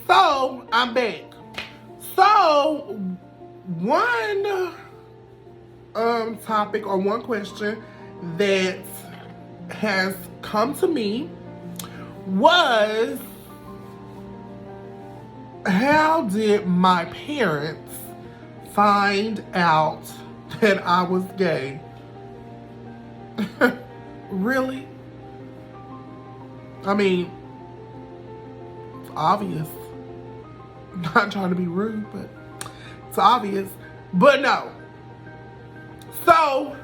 So I'm back. So one topic or one question that has come to me was, how did my parents find out that I was gay? Really? I mean, it's obvious. I'm not trying to be rude, but it's obvious. But no. So,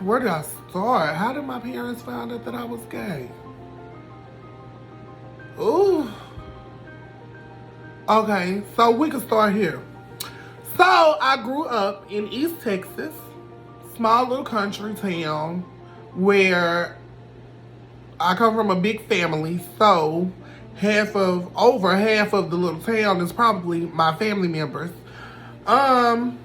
where did I start? How did my parents find out that I was gay? Ooh. Okay, so we can start here. So, I grew up in East Texas, small little country town where I come from a big family, so over half of the little town is probably my family members. And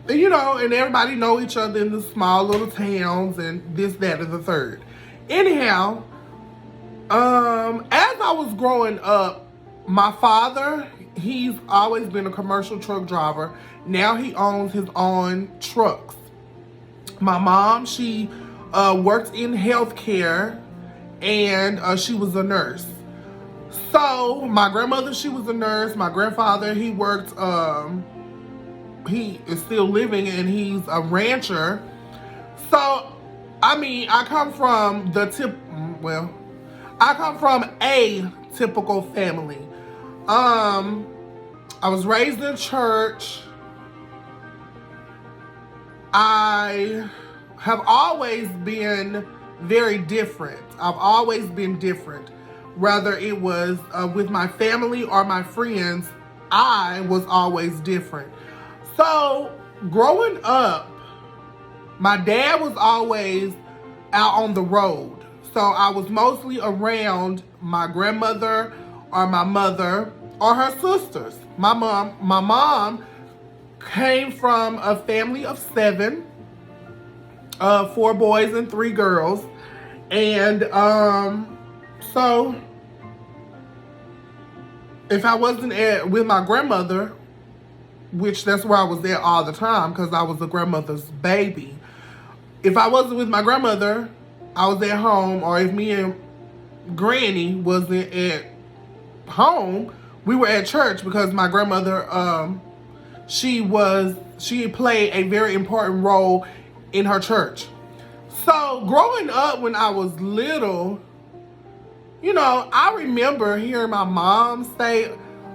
everybody know each other in the small little towns and this, that, and the third. Anyhow, as I was growing up, my father, he's always been a commercial truck driver. Now he owns his own trucks. My mom, she worked in healthcare, and she was a nurse. So my grandmother, she was a nurse. My grandfather, he worked, he is still living, and he's a rancher. So, I come from I come from a typical family. I was raised in church. I have always been very different. I've always been different. Whether it was with my family or my friends, I was always different. So, growing up, my dad was always out on the road. So I was mostly around my grandmother or my mother or her sisters. My mom came from a family of 7, 4 boys and 3 girls. And so if I wasn't with my grandmother, which that's where I was there all the time because I was a grandmother's baby. If I wasn't with my grandmother, I was at home, or if me and Granny wasn't at home, we were at church because my grandmother, she played a very important role in her church. So growing up when I was little, I remember hearing my mom say,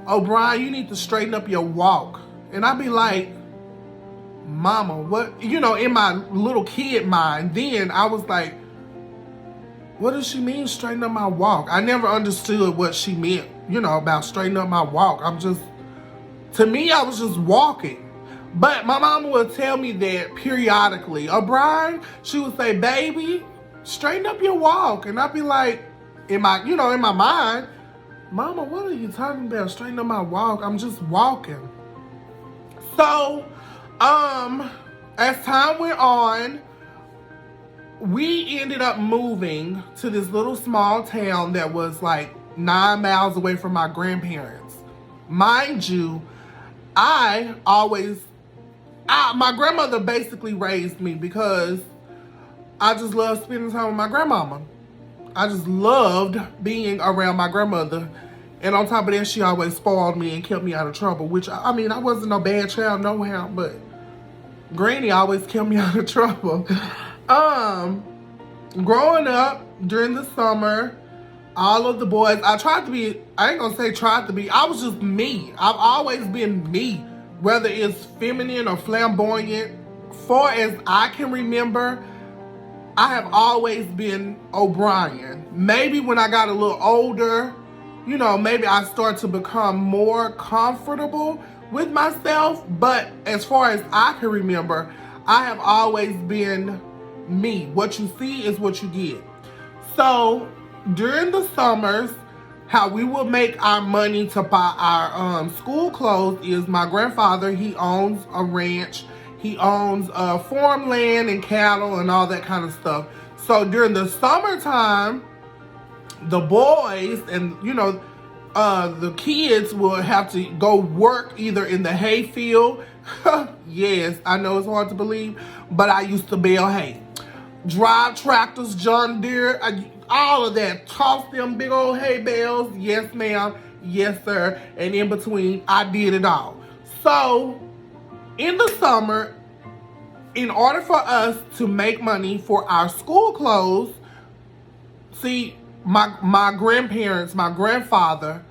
"Oh, Brian, you need to straighten up your walk." And I'd be like, "Mama, what?" In my little kid mind, then I was like, what does she mean straighten up my walk? I never understood what she meant, about straighten up my walk. To me, I was just walking. But my mama would tell me that periodically. Brian, she would say, "Baby, straighten up your walk." And I'd be like, in my mind, "Mama, what are you talking about? Straighten up my walk? I'm just walking." So, as time went on, we ended up moving to this little small town that was like 9 miles away from my grandparents. Mind you, my grandmother basically raised me because I just loved spending time with my grandmama. I just loved being around my grandmother. And on top of that, she always spoiled me and kept me out of trouble, which, I wasn't no bad child, no how, but Granny always kept me out of trouble. Growing up during the summer, all of the boys, I ain't gonna say tried to be, I was just me. I've always been me, whether it's feminine or flamboyant. Far as I can remember, I have always been O'Brien. Maybe when I got a little older, maybe I started to become more comfortable with myself. But as far as I can remember, I have always been me. What you see is what you get. So during the summers, how we would make our money to buy our school clothes is my grandfather, he owns a ranch. He owns farmland and cattle and all that kind of stuff. So during the summertime, the boys and, the kids would have to go work either in the hay field. Yes, I know it's hard to believe, but I used to bale hay. Drive tractors, John Deere, all of that. Toss them big old hay bales. Yes, ma'am. Yes, sir. And in between, I did it all. So, in the summer, in order for us to make money for our school clothes, see, my grandparents, my grandfather,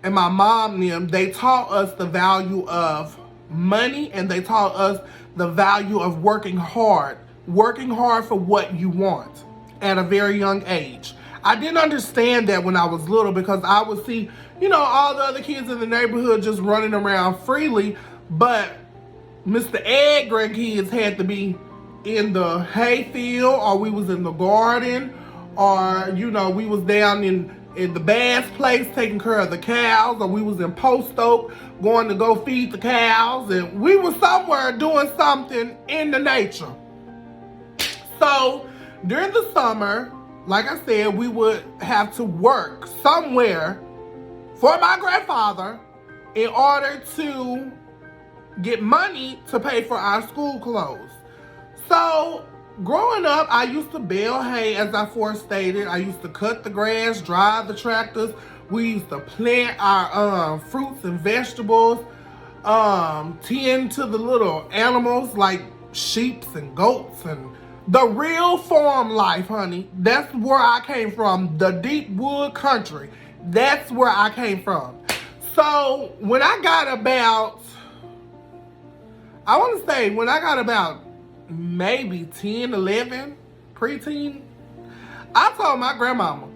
and my mom and them, they taught us the value of money, and they taught us the value of working hard for what you want at a very young age. I didn't understand that when I was little, because I would see, all the other kids in the neighborhood just running around freely, but Mr. Ed grandkids had to be in the hay field, or we was in the garden, or, we was down in the Bass place taking care of the cows, or we was in Post Oak going to go feed the cows, and we was somewhere doing something in the nature. So during the summer, like I said, we would have to work somewhere for my grandfather in order to get money to pay for our school clothes. So growing up, I used to bale hay, as I stated. I used to cut the grass, drive the tractors. We used to plant our fruits and vegetables, tend to the little animals like sheep and goats, and the real farm life, honey. That's where I came from, the deep wood country. That's where I came from. So when I got about, maybe 10, 11, preteen, I told my grandmama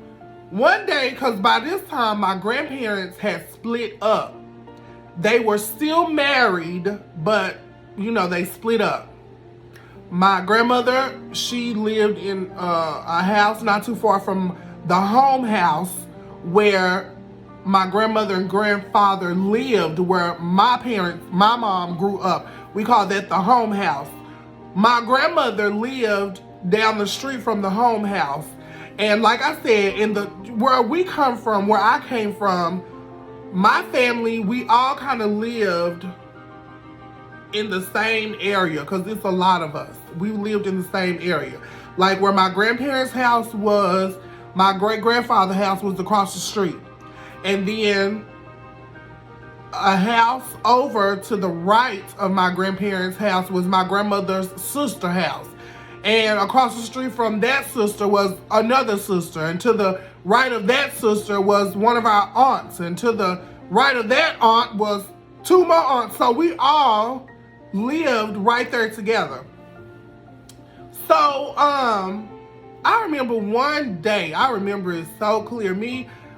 one day, because by this time my grandparents had split up. They were still married, but they split up. My grandmother, she lived in a house not too far from the home house where my grandmother and grandfather lived, where my mom grew up. We call that the home house. My grandmother lived down the street from the home house. And like I said, where I came from, my family, we all kind of lived in the same area, because it's a lot of us. We lived in the same area. Like where my grandparents' house was, my great-grandfather's house was across the street. And then a house over to the right of my grandparents' house was my grandmother's sister's house. And across the street from that sister was another sister. And to the right of that sister was one of our aunts. And to the right of that aunt was two more aunts. So we all lived right there together. So, I remember one day, I remember it so clear.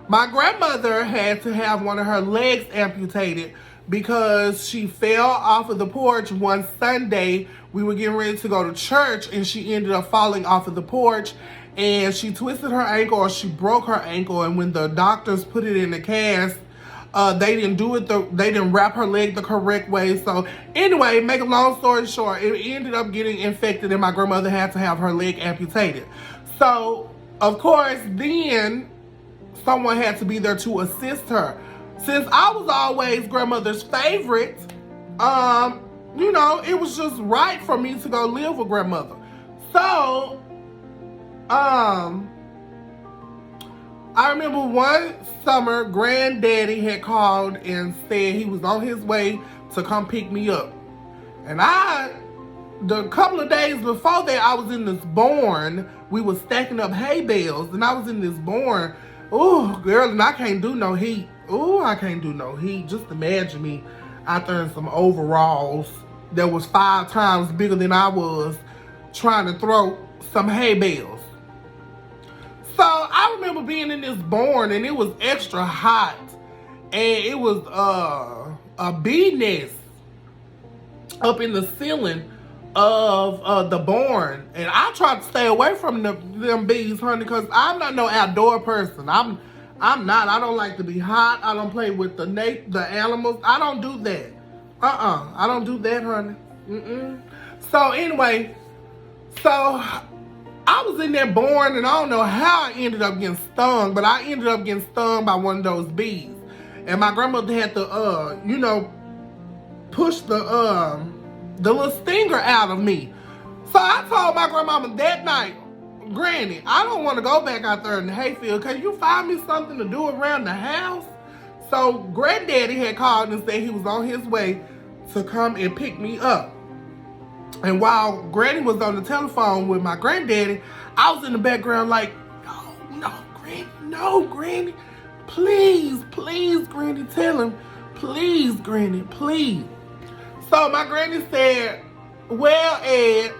My grandmother had to have one of her legs amputated because she fell off of the porch one Sunday. We were getting ready to go to church, and she ended up falling off of the porch, and she twisted her ankle, or she broke her ankle. And when the doctors put it in the cast, they didn't wrap her leg the correct way. So anyway, make a long story short, it ended up getting infected, and my grandmother had to have her leg amputated. So of course, then someone had to be there to assist her. Since I was always grandmother's favorite, it was just right for me to go live with grandmother. So, I remember one summer, granddaddy had called and said he was on his way to come pick me up. And the couple of days before that, I was in this barn. We was stacking up hay bales, and I was in this barn. Ooh, girl, and I can't do no heat. Ooh, I can't do no heat. Just imagine me out there in some overalls that was 5 times bigger than I was, trying to throw some hay bales. So I remember being in this barn, and it was extra hot, and it was a bee nest up in the ceiling of the barn, and I tried to stay away from them bees, honey, because I'm not no outdoor person. I'm not. I don't like to be hot. I don't play with the animals. I don't do that. I don't do that, honey. So anyway, so I was in there born, and I don't know how I ended up getting stung, but I ended up getting stung by one of those bees. And my grandmother had to, push the little stinger out of me. So I told my grandmama that night, Granny, I don't want to go back out there in the hayfield. Can you find me something to do around the house? So Granddaddy had called and said he was on his way to come and pick me up. And while Granny was on the telephone with my granddaddy, I was in the background like, no, Granny. Please, Granny, tell him. Please, Granny, please. So my granny said, well, Ed,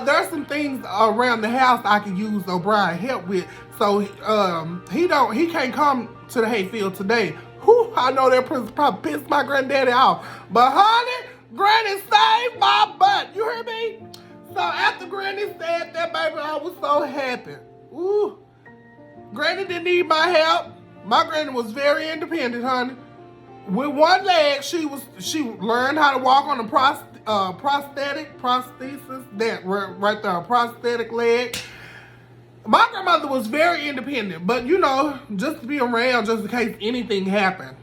there's some things around the house I could use O'Brien help with. So he can't come to the hayfield today. Whew, I know that probably pissed my granddaddy off. But honey, Granny saved my butt. You hear me? So after Granny said that, baby, I was so happy. Ooh. Granny didn't need my help. My granny was very independent, honey. With one leg, she learned how to walk on a prosthesis, that right there, a prosthetic leg. My grandmother was very independent, but just to be around, just in case anything happened,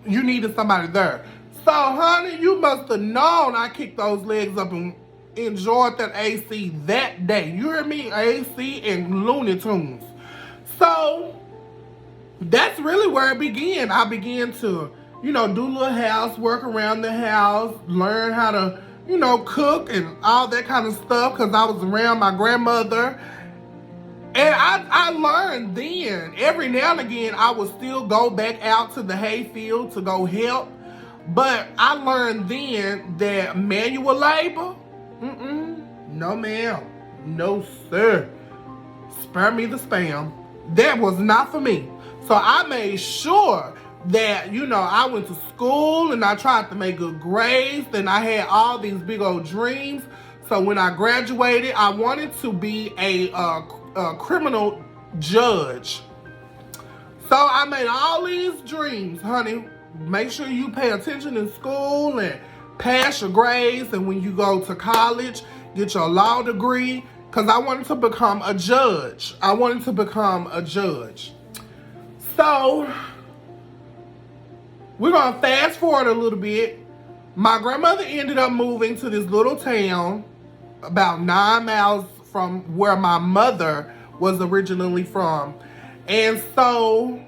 you needed somebody there. So, honey, you must have known I kicked those legs up and enjoyed that AC that day. You hear me? AC and Looney Tunes. So, that's really where it began. I began to, do little housework around the house, learn how to, cook and all that kind of stuff because I was around my grandmother. And I learned then, every now and again, I would still go back out to the hayfield to go help. But I learned then that manual labor, no ma'am, no sir. Spare me the spam. That was not for me. So I made sure that, I went to school and I tried to make good grades and I had all these big old dreams. So when I graduated, I wanted to be a criminal judge. So I made all these dreams, honey. Make sure you pay attention in school and pass your grades. And when you go to college, get your law degree. Because I wanted to become a judge. So, we're going to fast forward a little bit. My grandmother ended up moving to this little town about 9 miles from where my mother was originally from. And so,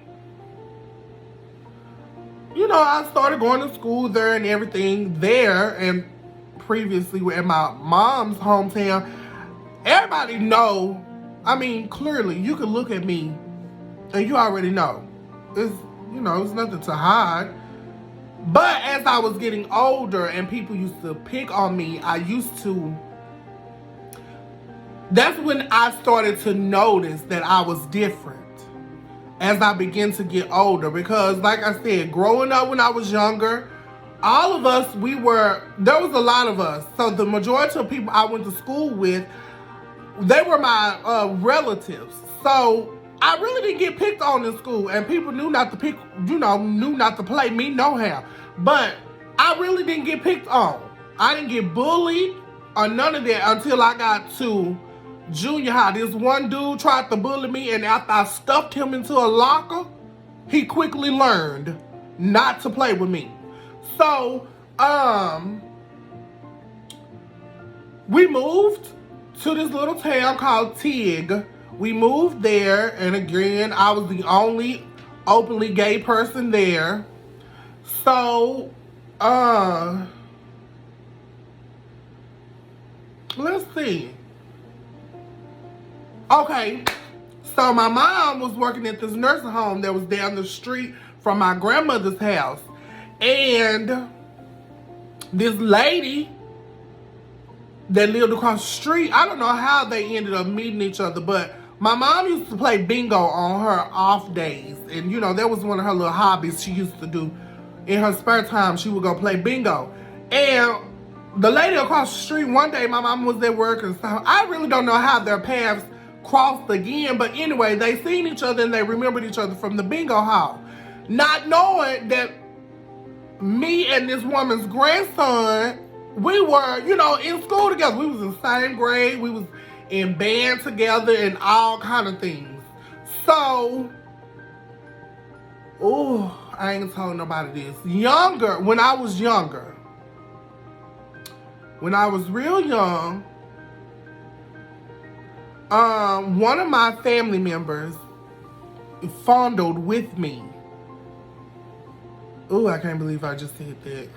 I started going to school there and everything there. And previously in my mom's hometown, everybody know, clearly you can look at me and you already know. It's nothing to hide. But as I was getting older and people used to pick on me, that's when I started to notice that I was different as I began to get older. Because like I said, growing up when I was younger, all of us, there was a lot of us. So the majority of people I went to school with, they were my relatives. So I really didn't get picked on in school, and people knew not to play me no how. But I really didn't get picked on. I didn't get bullied or none of that until I got to junior high. This one dude tried to bully me, and after I stuffed him into a locker, he quickly learned not to play with me. So, we moved to this little town called Tig. We moved there, and again, I was the only openly gay person there. So, let's see. Okay, so my mom was working at this nursing home that was down the street from my grandmother's house. And this lady that lived across the street, I don't know how they ended up meeting each other, but my mom used to play bingo on her off days. And, that was one of her little hobbies she used to do. In her spare time, she would go play bingo. And the lady across the street, one day, my mom was at work and stuff. I really don't know how their paths crossed again. But anyway, they seen each other and they remembered each other from the bingo hall. Not knowing that me and this woman's grandson, we were, in school together. We was in the same grade. We was and band together and all kind of things. So, oh, I ain't told nobody this. When I was real young, one of my family members fondled with me. Oh, I can't believe I just said that.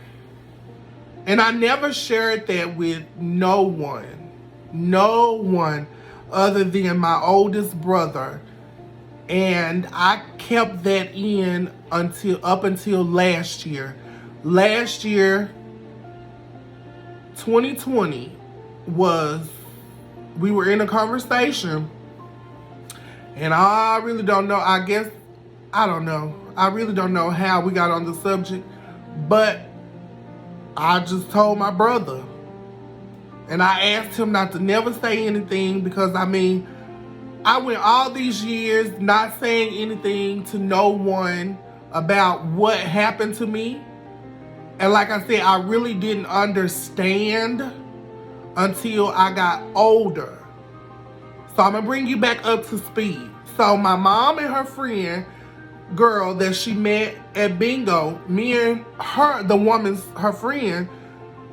And I never shared that with no one other than my oldest brother. And I kept that in up until last year. Last year, 2020, we were in a conversation, and I really don't know, I don't know. I really don't know how we got on the subject, but I just told my brother, and I asked him not to never say anything, because I went all these years not saying anything to no one about what happened to me. And like I said, I really didn't understand until I got older. So I'm going to bring you back up to speed. So my mom and her friend, girl that she met at bingo, me and her, her friend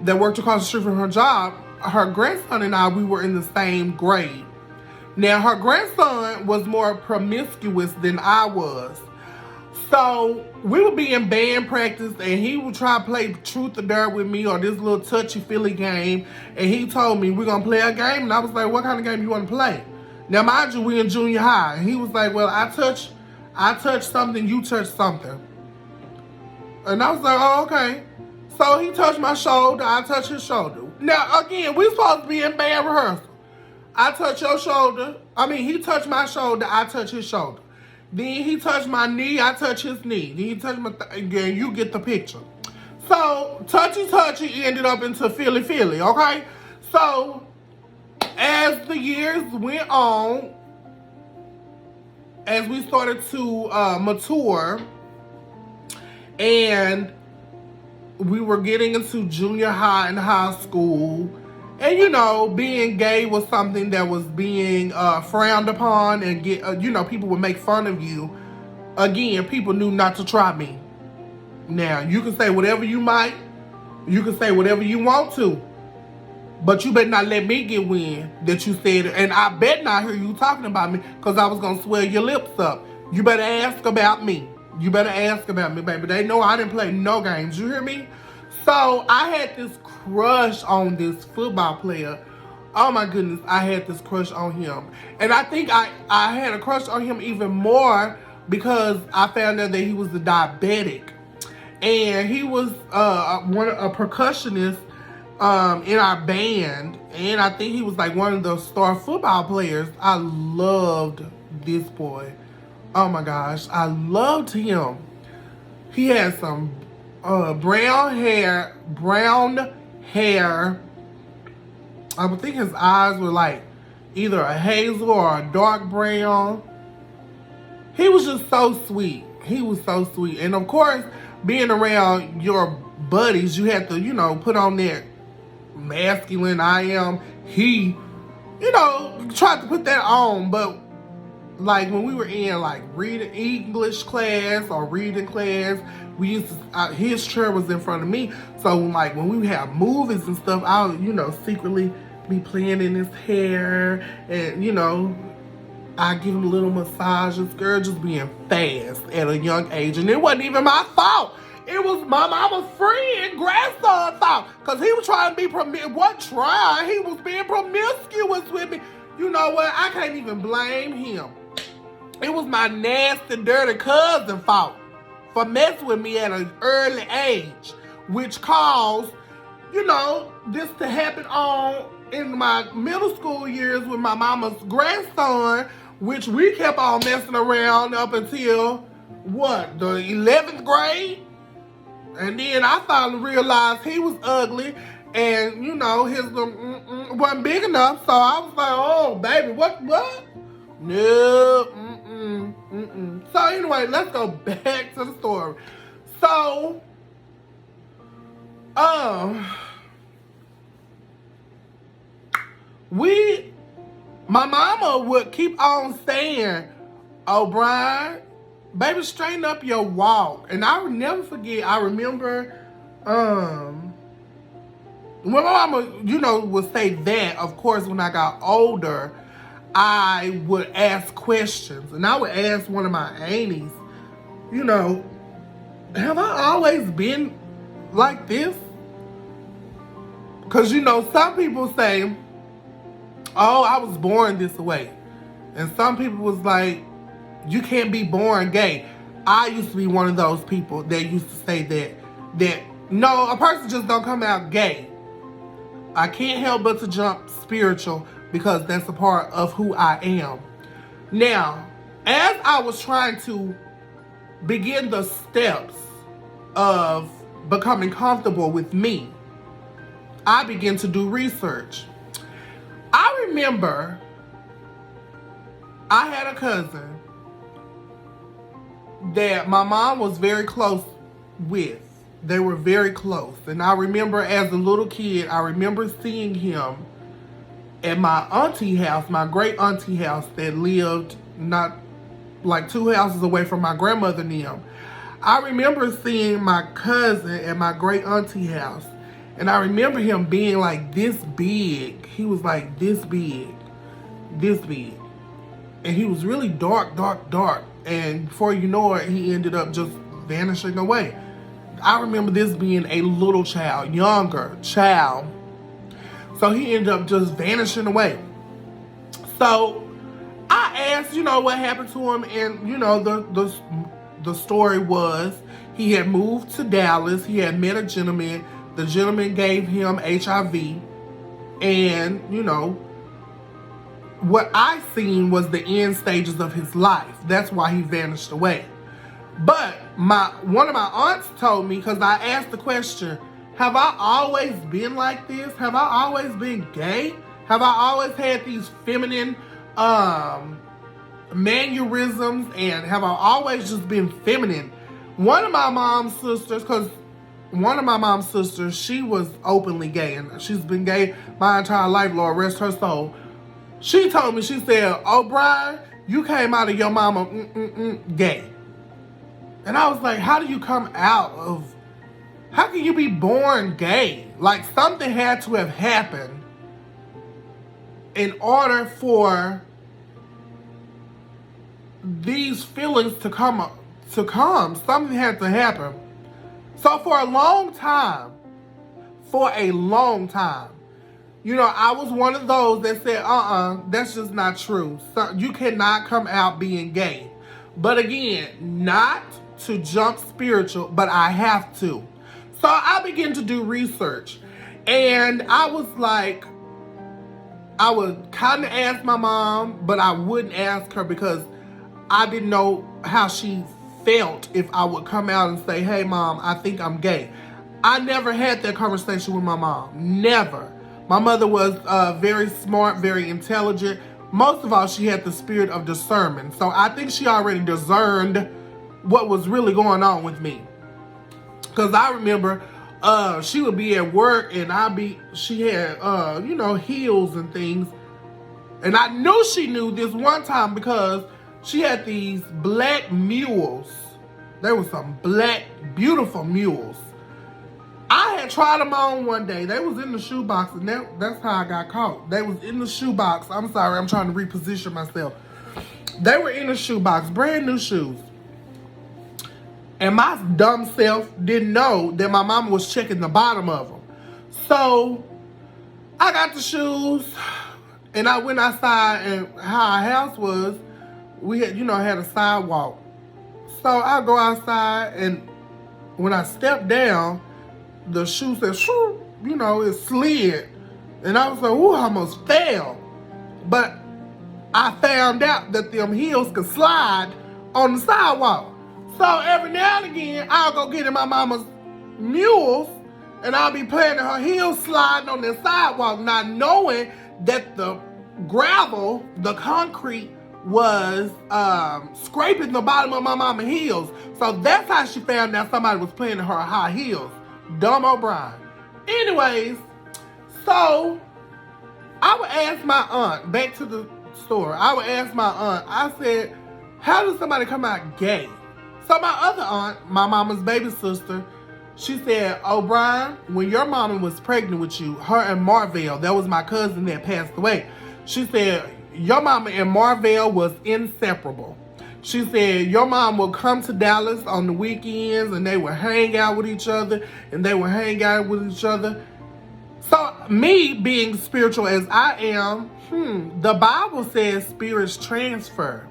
that worked across the street from her job, her grandson and I, we were in the same grade. Now, her grandson was more promiscuous than I was. So we would be in band practice, and he would try to play truth or dare with me, or this little touchy-feely game. And he told me, we're going to play a game. And I was like, what kind of game you want to play? Now, mind you, we in junior high. And he was like, well, I touched something, you touched something. And I was like, oh, okay. So he touched my shoulder, I touched his shoulder. Now, again, we supposed to be in band rehearsal. I touch your shoulder. He touched my shoulder, I touch his shoulder. Then he touched my knee, I touch his knee. Then he touched my again, you get the picture. So, touchy ended up into feely, okay? So, as the years went on, as we started to mature, and we were getting into junior high and high school, and being gay was something that was being frowned upon, and people would make fun of you. Again, people knew not to try me. Now, you can say whatever you can say whatever you want to, but you better not let me get wind that you said it, and I bet not hear you talking about me, because I was gonna swell your lips up. You better ask about me. You better ask about me, baby. They know I didn't play no games. You hear me? So I had this crush on this football player. Oh my goodness, I had this crush on him. And I think I had a crush on him even more because I found out that he was a diabetic. And he was a percussionist in our band. And I think he was like one of the star football players. I loved this boy. Oh my gosh, I loved him. He had some brown hair. I would think his eyes were like either a hazel or a dark brown. He was just so sweet. He was so sweet. And of course, being around your buddies, you had to, put on that masculine he, tried to put that on. But like when we were in like reading English class or reading class, we used to, his chair was in front of me. So like when we would have movies and stuff, I would, secretly be playing in his hair, and I give him little massages. Girl, just being fast at a young age. And it wasn't even my fault. It was my mama's friend, grandson's fault. Because he was trying to be he was being promiscuous with me. You know what? I can't even blame him. It was my nasty, dirty cousin fault for messing with me at an early age, which caused, this to happen in my middle school years with my mama's grandson, which we kept on messing around up until, the 11th grade? And then I finally realized he was ugly, and, his wasn't big enough, so I was like, oh, baby, what? No, So anyway, let's go back to the story. So, My mama would keep on saying, O'Brien, baby, straighten up your walk. And I would never forget, I remember when my mama, would say that, of course, when I got older, I would ask questions. And I would ask one of my aunties, have I always been like this? Because, some people say, oh, I was born this way. And some people was like, you can't be born gay. I used to be one of those people that used to say that no, a person just don't come out gay. I can't help but to jump spiritual because that's a part of who I am. Now, as I was trying to begin the steps of becoming comfortable with me, I began to do research. I remember I had a cousin that my mom was very close with. They were very close. And I remember as a little kid, I remember seeing him at my auntie house, my great auntie house that lived not like 2 houses away from my grandmother and them. I remember seeing my cousin at my great auntie house. And I remember him being like this big. He was like this big. This big. And he was really dark, dark, dark. And before you know it, he ended up just vanishing away. I remember this being a little child, younger child. So he ended up just vanishing away. So I asked, what happened to him. And, the story was he had moved to Dallas. He had met a gentleman. The gentleman gave him HIV. And, what I seen was the end stages of his life. That's why he vanished away. But one of my aunts told me, because I asked the question, have I always been like this? Have I always been gay? Have I always had these feminine mannerisms? And have I always just been feminine? One of my mom's sisters, she was openly gay. And she's been gay my entire life, Lord rest her soul. She told me, she said, O'Brien, you came out of your mama gay. And I was like, how do you come out of, how can you be born gay? Like something had to have happened in order for these feelings to come. Something had to happen. So for a long time, I was one of those that said, that's just not true. So you cannot come out being gay. But again, not to jump spiritual, but I have to. So I began to do research. And I was like, I would kind of ask my mom, but I wouldn't ask her because I didn't know how she felt if I would come out and say, hey, Mom, I think I'm gay. I never had that conversation with my mom. Never. My mother was very smart, very intelligent. Most of all, she had the spirit of discernment. So I think she already discerned what was really going on with me. Because I remember she would be at work and she had, heels and things. And I knew she knew this one time because she had these black mules. There were some black, beautiful mules. I had tried them on one day. They was in the shoebox, and that's how I got caught. They was in the shoebox. I'm sorry, I'm trying to reposition myself. They were in the shoebox, brand new shoes. And my dumb self didn't know that my mama was checking the bottom of them. So I got the shoes, and I went outside, and how our house was, we had, had a sidewalk. So I go outside, and when I stepped down, the shoe said, shoo, it slid. And I was like, ooh, I almost fell. But I found out that them heels could slide on the sidewalk. So every now and again, I'll go get in my mama's mules, and I'll be playing her heels sliding on the sidewalk, not knowing that the gravel, the concrete, was scraping the bottom of my mama's heels. So that's how she found out somebody was playing in her high heels. Dumb O'Brien. Anyways, so I would ask my aunt, back to store. I would ask my aunt, I said, how does somebody come out gay? So my other aunt, my mama's baby sister, she said, oh, Brian, when your mama was pregnant with you, her and Marvell, that was my cousin that passed away. She said, your mama and Marvell was inseparable. She said, your mom would come to Dallas on the weekends and they would hang out with each other and they would hang out with each other. So me being spiritual as I am, the Bible says spirits transfer.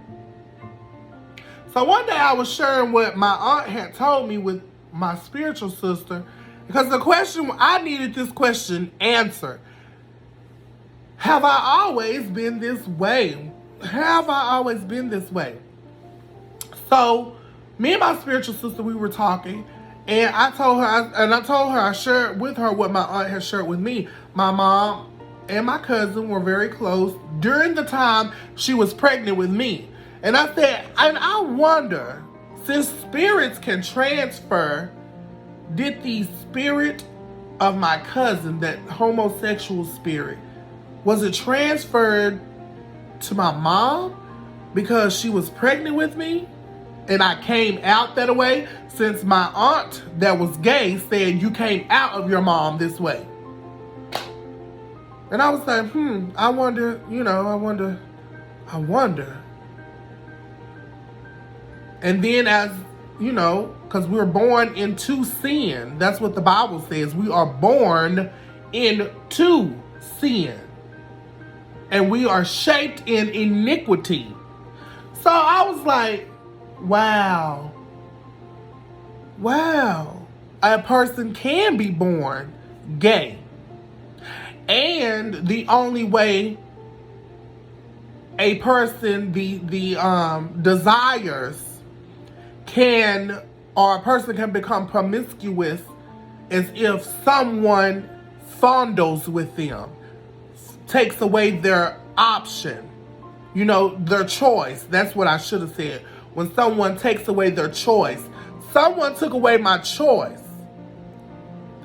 So one day I was sharing what my aunt had told me with my spiritual sister, because the question, I needed this question answered. Have I always been this way? Have I always been this way? So me and my spiritual sister, we were talking, and I told her, I shared with her what my aunt had shared with me. My mom and my cousin were very close during the time she was pregnant with me. And I said, and I wonder, since spirits can transfer, did the spirit of my cousin, that homosexual spirit, was it transferred to my mom because she was pregnant with me? And I came out that way, since my aunt that was gay said you came out of your mom this way. And I was like, I wonder. And then as, because we're born into sin. That's what the Bible says. We are born into sin. And we are shaped in iniquity. So I was like, wow, a person can be born gay. And the only way a person, the desires can, or a person can become promiscuous is if someone fondles with them, takes away their option, their choice. That's what I should have said. When someone takes away their choice. Someone took away my choice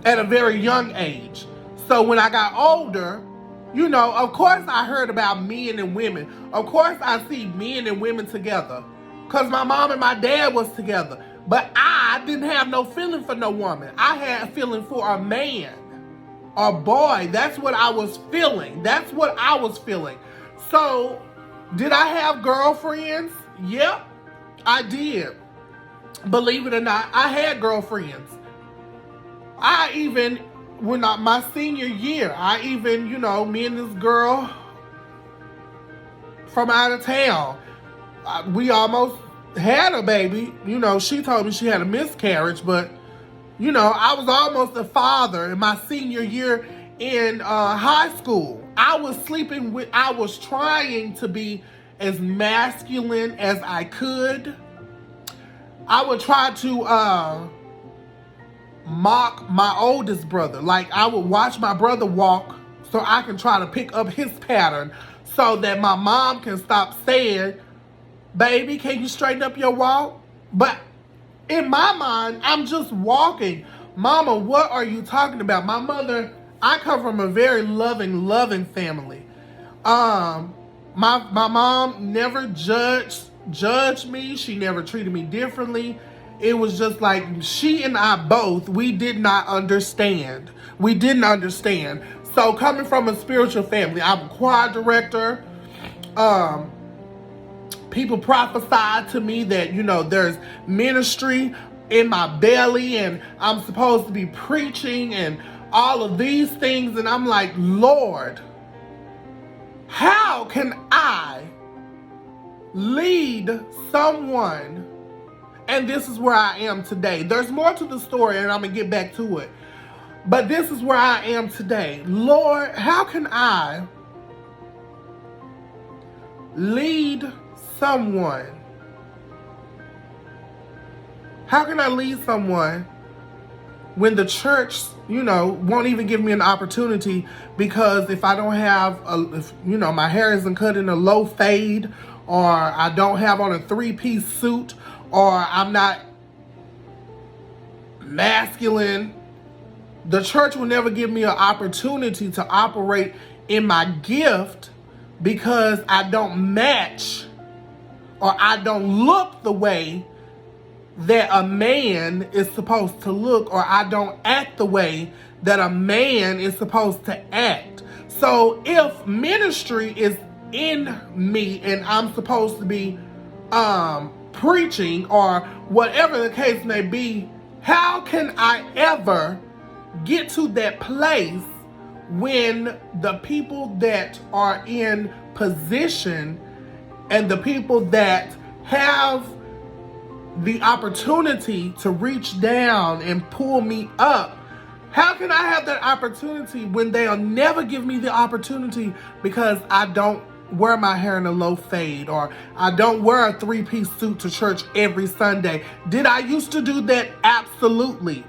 at a very young age. So when I got older, of course I heard about men and women. Of course I see men and women together, because my mom and my dad was together. But I didn't have no feeling for no woman. I had a feeling for a man, a boy. That's what I was feeling. So did I have girlfriends? Yep. I did. Believe it or not, I had girlfriends. My senior year, me and this girl from out of town, we almost had a baby. She told me she had a miscarriage, but, I was almost a father in my senior year in high school. I was trying to be as masculine as I could. I would try to mock my oldest brother. Like, I would watch my brother walk so I can try to pick up his pattern so that my mom can stop saying, baby, can you straighten up your walk? But in my mind, I'm just walking. Mama, what are you talking about? My mother, I come from a very loving family. My mom never judged me. She never treated me differently. It was just like she and I both, we did not understand. We didn't understand. So coming from a spiritual family, I'm a choir director. People prophesied to me that, there's ministry in my belly and I'm supposed to be preaching and all of these things. And I'm like, Lord, how can I lead someone? And this is where I am today. There's more to the story and I'm going to get back to it. But this is where I am today. Lord, how can I lead someone? How can I lead someone when the church, won't even give me an opportunity? Because if I don't have, my hair isn't cut in a low fade, or I don't have on a 3-piece suit, or I'm not masculine, the church will never give me an opportunity to operate in my gift because I don't match or I don't look the way that a man is supposed to look, or I don't act the way that a man is supposed to act. So if ministry is in me and I'm supposed to be preaching or whatever the case may be, how can I ever get to that place when the people that are in position and the people that have the opportunity to reach down and pull me up, how can I have that opportunity when they'll never give me the opportunity because I don't wear my hair in a low fade, or I don't wear a 3-piece suit to church every Sunday? Did I used to do that? Absolutely.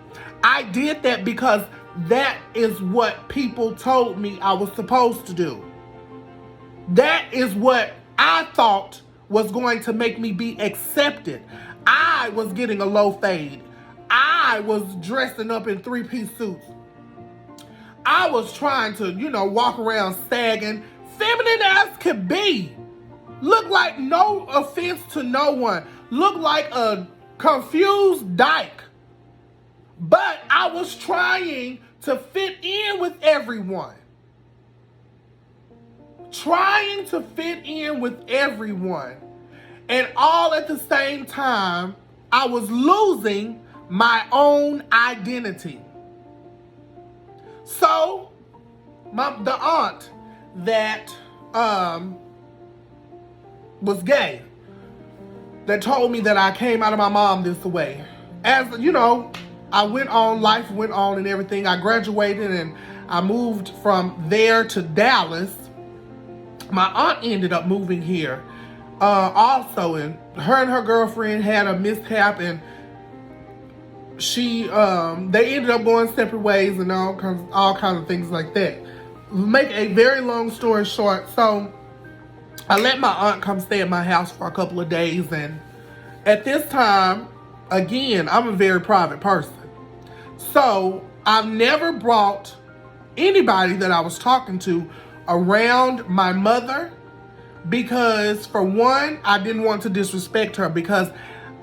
I did that because that is what people told me I was supposed to do. That is what I thought was going to make me be accepted. I was getting a low fade. I was dressing up in 3-piece suits. I was trying to, walk around sagging, feminine as could be. Look like, no offense to no one, look like a confused dyke. But I was trying to fit in with everyone. Trying to fit in with everyone. And all at the same time, I was losing my own identity. So, the aunt that was gay, that told me that I came out of my mom this way. As I went on, life went on and everything. I graduated and I moved from there to Dallas. My aunt ended up moving here also, and her girlfriend had a mishap, and they ended up going separate ways and all kinds of things like that. Make a very long story short, so I let my aunt come stay at my house for a couple of days, and at this time, again, I'm a very private person. So I've never brought anybody that I was talking to around my mother, because for one, I didn't want to disrespect her, because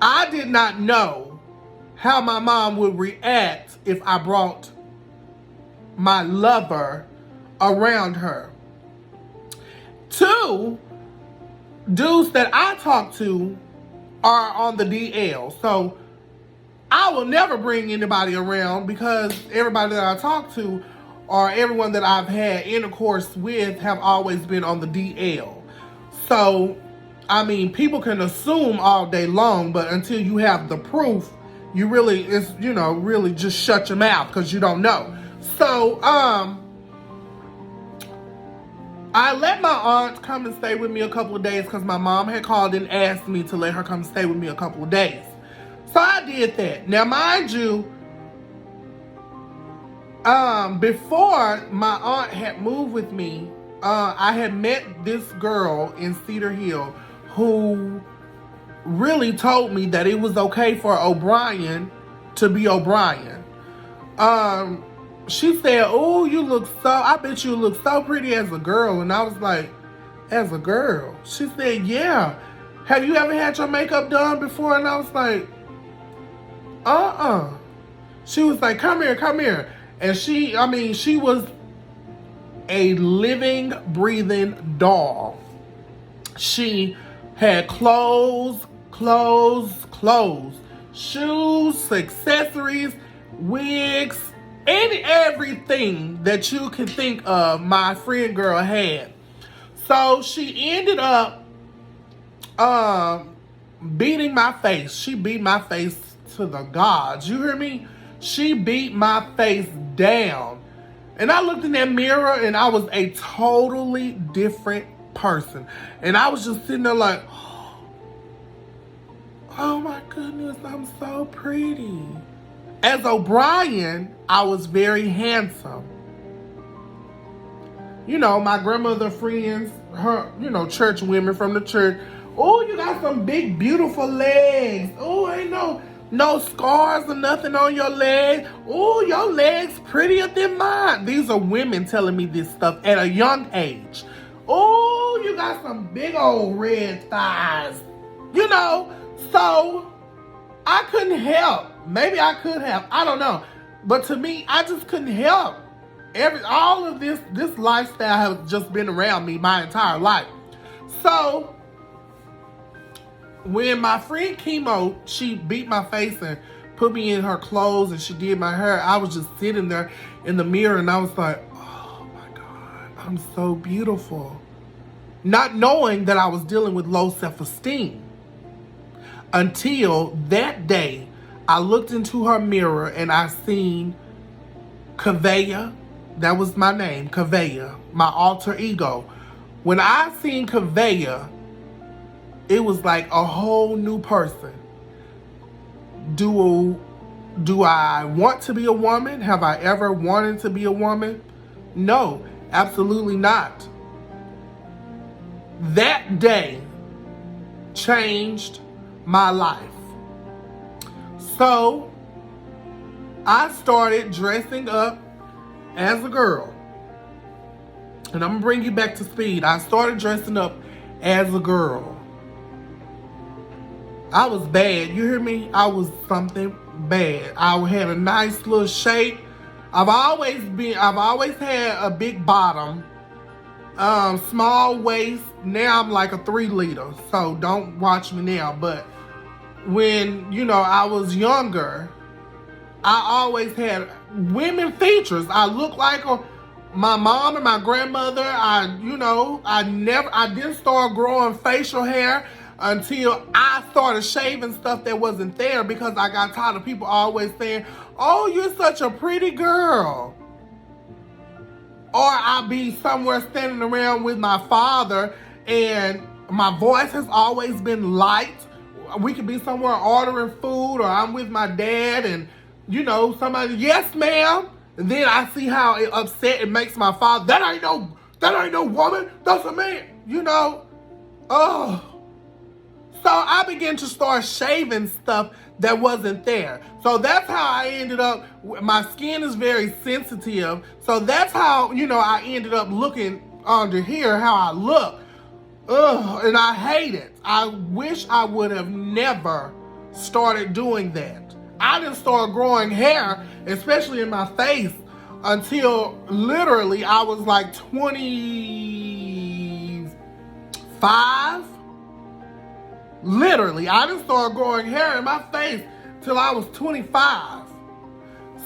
I did not know how my mom would react if I brought my lover around her. Two, dudes that I talk to are on the DL. So I will never bring anybody around, because everybody that I talk to or everyone that I've had intercourse with have always been on the DL. So, people can assume all day long, but until you have the proof, you really, really just shut your mouth because you don't know. So, I let my aunt come and stay with me a couple of days because my mom had called and asked me to let her come stay with me a couple of days. So I did that. Now, mind you, before my aunt had moved with me, I had met this girl in Cedar Hill who really told me that it was okay for O'Brien to be O'Brien. She said, "Oh, I bet you look so pretty as a girl." And I was like, "As a girl?" She said, "Yeah. Have you ever had your makeup done before?" And I was like, She was like, come here. And she was a living, breathing doll. She had clothes, shoes, accessories, wigs, and everything that you can think of, my friend girl had. So she ended up beating my face. She beat my face to the gods. You hear me? She beat my face down. And I looked in that mirror and I was a totally different person. And I was just sitting there like, oh my goodness, I'm so pretty. As O'Brien, I was very handsome. My grandmother friends, her, church women from the church. Oh, you got some big, beautiful legs. Oh, ain't no scars or nothing on your legs. Oh, your legs prettier than mine. These are women telling me this stuff at a young age. Oh, oh, you got some big old red thighs. You know, so I couldn't help. Maybe I could have. I don't know. But to me, I just couldn't help. All of this lifestyle has just been around me my entire life. So when my friend Chemo, she beat my face and put me in her clothes and she did my hair, I was just sitting there in the mirror and I was like, oh my God, I'm so beautiful. Not knowing that I was dealing with low self-esteem. Until that day, I looked into her mirror and I seen Kavea. That was my name, Kavea, my alter ego. When I seen Kavea, it was like a whole new person. Do I want to be a woman? Have I ever wanted to be a woman? No, absolutely not. That day changed my life. So I started dressing up as a girl. And I'm gonna bring you back to speed. I started dressing up as a girl. I was bad. You hear me? I was something bad. I had a nice little shape. I've always had a big bottom, small waist. Now I'm like a 3-liter. So don't watch me now. But when, I was younger, I always had women features. I looked like my mom and my grandmother. I didn't start growing facial hair until I started shaving stuff that wasn't there because I got tired of people always saying, oh, you're such a pretty girl. Or I'll be somewhere standing around with my father and my voice has always been light. We could be somewhere ordering food or I'm with my dad and, somebody, yes, ma'am. And then I see how it upset it makes my father. That ain't no woman. That's a man. Oh. So I began to start shaving stuff that wasn't there. So that's how I ended up. My skin is very sensitive. So that's how, I ended up looking under here, how I look. Ugh, and I hate it. I wish I would have never started doing that. I didn't start growing hair, especially in my face, until literally I was like 25. Literally, I didn't start growing hair in my face till I was 25.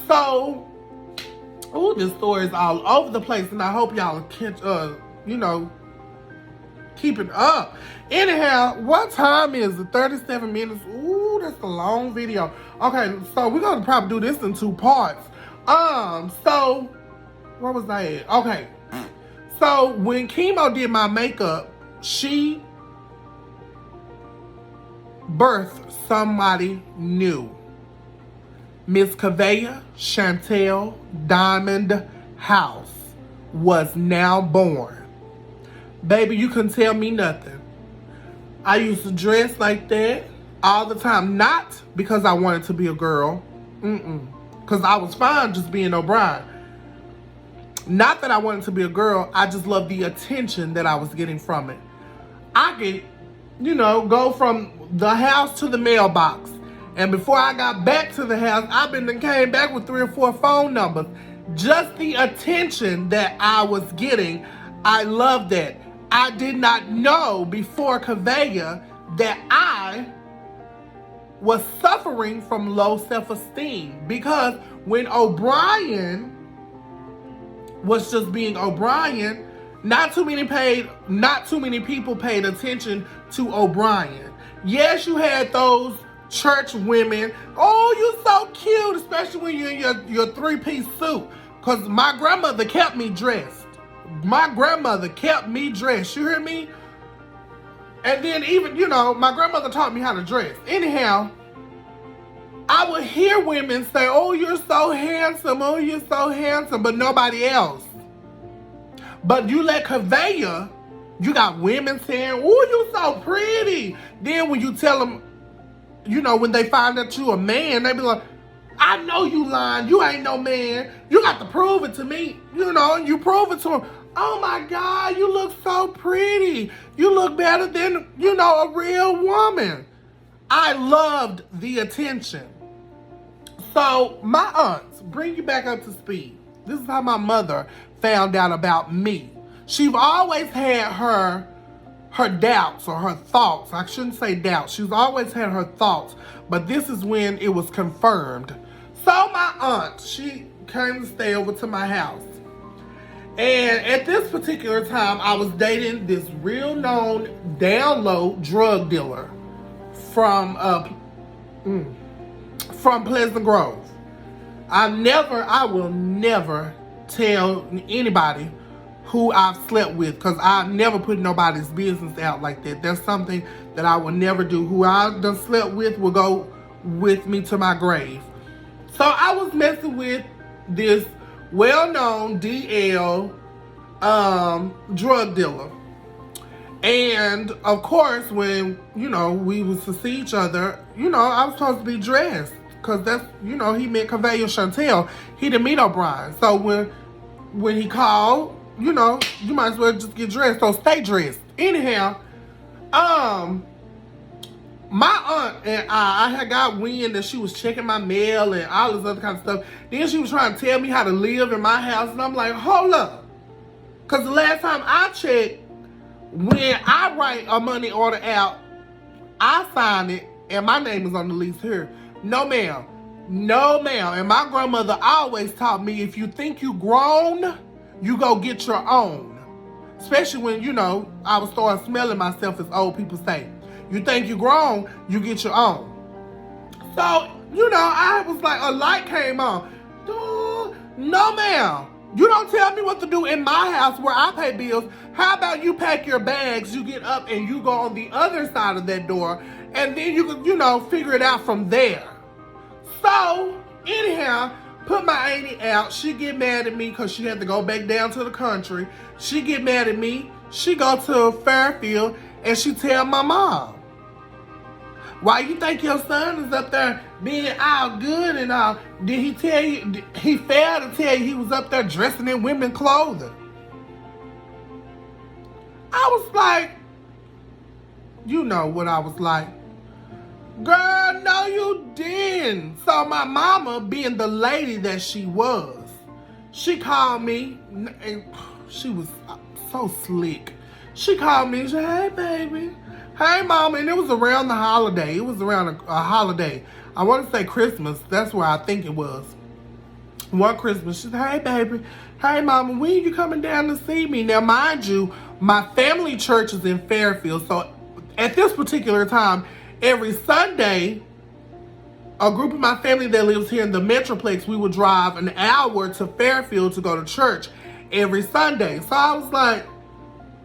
So, this story is all over the place, and I hope y'all catch, keep it up. Anyhow, what time is it? 37 minutes. Ooh, that's a long video. Okay, so we're gonna probably do this in 2 parts. So where was I at? Okay. So when Chemo did my makeup, she birthed somebody new. Miss Kavea Chantel Diamond House was now born. Baby, you couldn't tell me nothing. I used to dress like that all the time. Not because I wanted to be a girl. Because I was fine just being O'Brien. Not that I wanted to be a girl. I just loved the attention that I was getting from it. I could, go from the house to the mailbox. And before I got back to the house, I came back with 3 or 4 phone numbers. Just the attention that I was getting, I loved that. I did not know before Kavea that I was suffering from low self-esteem, because when O'Brien was just being O'Brien, not too many people paid attention to O'Brien. Yes, you had those church women. Oh, you so cute, especially when you're in your 3-piece suit. Because my grandmother kept me dressed. My grandmother kept me dressed. You hear me? And then even, my grandmother taught me how to dress. Anyhow, I would hear women say, oh, you're so handsome. Oh, you're so handsome. But nobody else. But you let Kavea, you got women saying, oh, you're so pretty. Then when you tell them, when they find out you a man, they be like, I know you lying. You ain't no man. You got to prove it to me. You prove it to them. oh my God, you look so pretty. You look better than, a real woman. I loved the attention. So my aunts, bring you back up to speed. This is how my mother found out about me. She's always had her doubts or her thoughts. I shouldn't say doubts. She's always had her thoughts, but this is when it was confirmed. So my aunt, she came to stay over to my house. And at this particular time, I was dating this real known down low drug dealer from Pleasant Grove. I will never tell anybody who I've slept with, because I never put nobody's business out like that. That's something that I will never do. Who I done slept with will go with me to my grave. So I was messing with this well-known DL drug dealer. And of course, when, we was to see each other, I was supposed to be dressed. Because that's, he met Conveyor Chantel. He didn't meet O'Brien. So when he called, you might as well just get dressed. So stay dressed. Anyhow, my aunt and I had got wind that she was checking my mail and all this other kind of stuff. Then she was trying to tell me how to live in my house. And I'm like, hold up. Because the last time I checked, when I write a money order out, I sign it and my name is on the lease here. No, ma'am. No, ma'am. And my grandmother always taught me, if you think you grown, you go get your own. Especially when, I was starting smelling myself, as old people say. You think you grown, you get your own. So, I was like, a light came on. No, ma'am. You don't tell me what to do in my house where I pay bills. How about you pack your bags, you get up and you go on the other side of that door, and then you can, figure it out from there. So, anyhow, put my auntie out. She get mad at me because she had to go back down to the country. She get mad at me. She go to Fairfield and she tell my mom, why you think your son is up there being all good and all? Did he tell you, he failed to tell you he was up there dressing in women's clothing? I was like, you know what I was like. Girl, no you didn't. So my mama, being the lady that she was, she called me, and she was so slick. She called me and said, hey baby, hey mama, and it was around the holiday. It was around a holiday. I want to say Christmas. That's where I think it was. One Christmas, she said, hey baby, hey mama, when you coming down to see me? Now mind you, my family church is in Fairfield. So at this particular time, every Sunday, a group of my family that lives here in the Metroplex, we would drive an hour to Fairfield to go to church every Sunday. So I was like,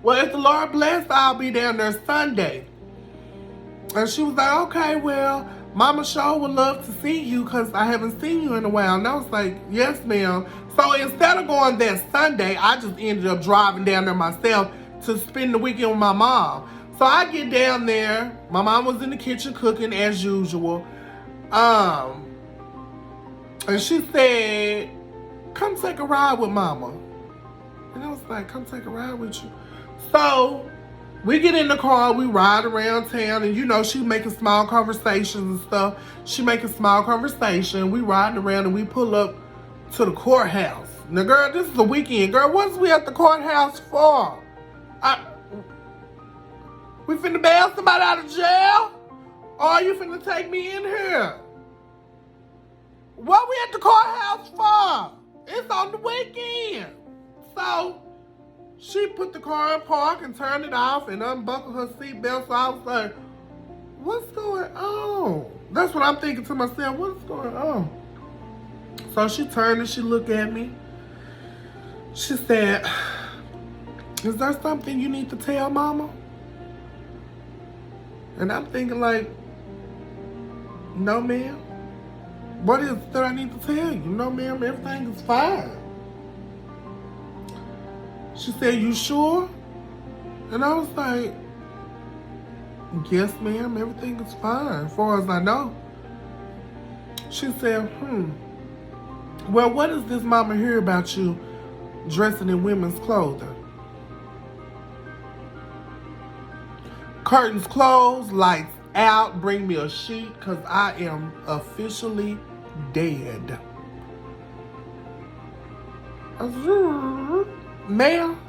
well, if the Lord bless, I'll be down there Sunday. And she was like, okay, well, Mama Shaw would love to see you because I haven't seen you in a while. And I was like, yes, ma'am. So instead of going that Sunday, I just ended up driving down there myself to spend the weekend with my mom. So I get down there. My mom was in the kitchen cooking as usual. And she said, come take a ride with mama. And I was like, come take a ride with you. So we get in the car, we ride around town, and she making small conversations and stuff. She making small conversation. We riding around and we pull up to the courthouse. Now, girl, this is the weekend. Girl, what's we at the courthouse for? We finna bail somebody out of jail? Or are you finna take me in here? What we at the courthouse for? It's on the weekend. So she put the car in park and turned it off and unbuckled her seatbelt. So I was like, what's going on? That's what I'm thinking to myself. What's going on? So she turned and she looked at me. She said, is there something you need to tell mama? And I'm thinking like, no ma'am. What is it that I need to tell you? No ma'am, everything is fine. She said, you sure? And I was like, yes ma'am, everything is fine as far as I know. She said, well, what does this mama hear about you dressing in women's clothing? Curtains closed, lights out, bring me a sheet, because I am officially dead. I said, ma'am?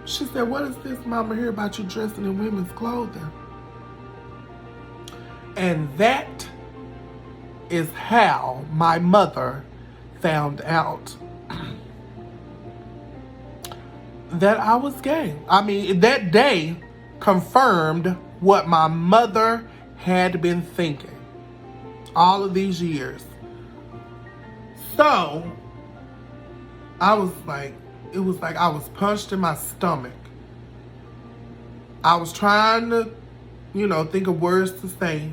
She said, what is this, Mama, hear about you dressing in women's clothing? And that is how my mother found out that I was gay. I mean, that day confirmed what my mother had been thinking all of these years. So, I was like, it was like I was punched in my stomach. I was trying to, think of words to say,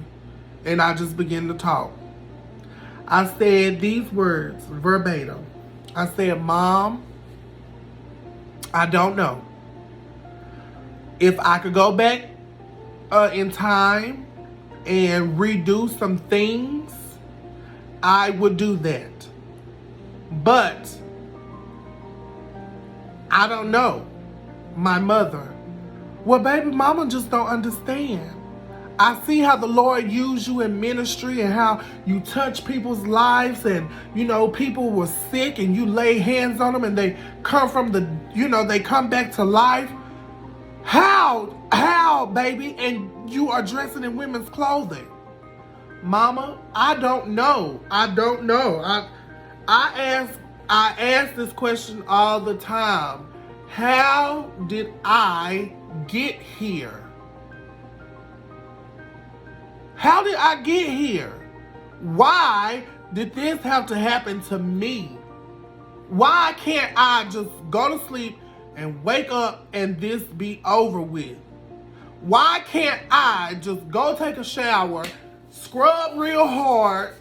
and I just began to talk. I said these words verbatim. I said, Mom, I don't know. If I could go back in time and redo some things, I would do that. But I don't know. My mother. Well, baby, Mama just don't understand. I see how the Lord used you in ministry and how you touch people's lives, and, people were sick and you lay hands on them and they come from they come back to life. How, baby? And you are dressing in women's clothing. Mama, I don't know. I ask this question all the time. How did I get here? How did I get here? Why did this have to happen to me? Why can't I just go to sleep and wake up and this be over with? Why can't I just go take a shower, scrub real hard,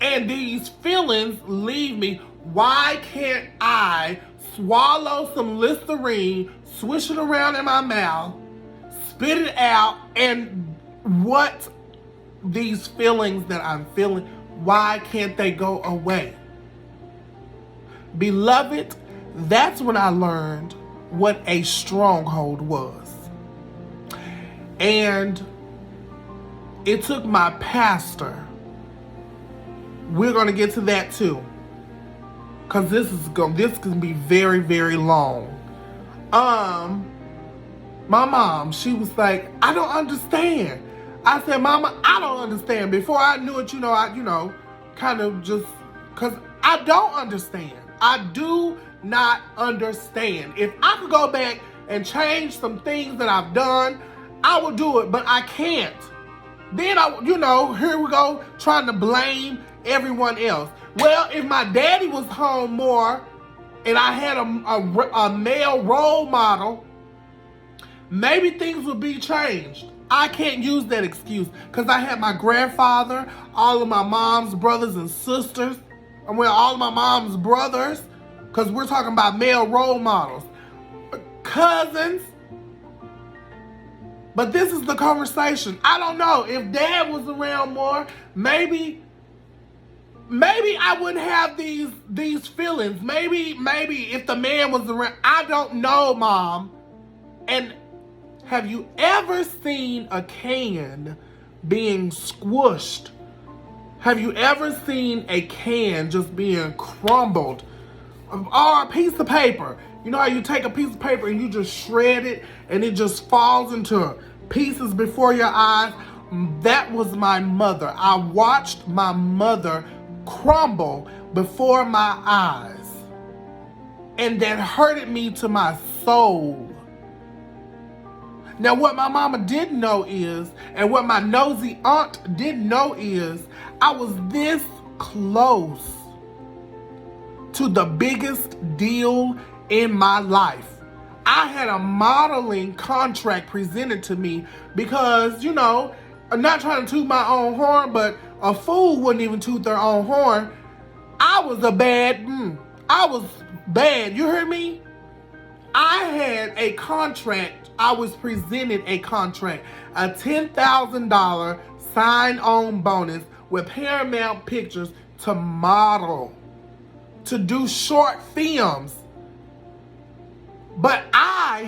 and these feelings leave me? Why can't I swallow some Listerine, swish it around in my mouth, spit it out, and what these feelings that I'm feeling, why can't they go away? Beloved, that's when I learned what a stronghold was. And it took my pastor. We're going to get to that too, because this can be very, very long. My mom, she was like, I don't understand. I said, Mama, I don't understand. Before I knew it, I kind of just, because I don't understand. I do not understand. If I could go back and change some things that I've done, I would do it, but I can't. Then here we go, trying to blame everyone else. Well, if my daddy was home more and I had a male role model, maybe things would be changed. I can't use that excuse because I had my grandfather, all of my mom's brothers and sisters, and all of my mom's brothers, because we're talking about male role models, cousins. But this is the conversation. I don't know. If Dad was around more, maybe I wouldn't have these feelings. Maybe if the man was around, I don't know, Mom. And have you ever seen a can being squished? Have you ever seen a can just being crumbled? Or a piece of paper. You know how you take a piece of paper and you just shred it and it just falls into pieces before your eyes? That was my mother. I watched my mother crumble before my eyes. And that hurted me to my soul. Now, what my mama didn't know is, and what my nosy aunt didn't know is, I was this close to the biggest deal in my life. I had a modeling contract presented to me because, I'm not trying to toot my own horn, but a fool wouldn't even toot their own horn. I was bad. You heard me? I had a contract. I was presented a contract, a $10,000 sign-on bonus with Paramount Pictures to model, to do short films. But I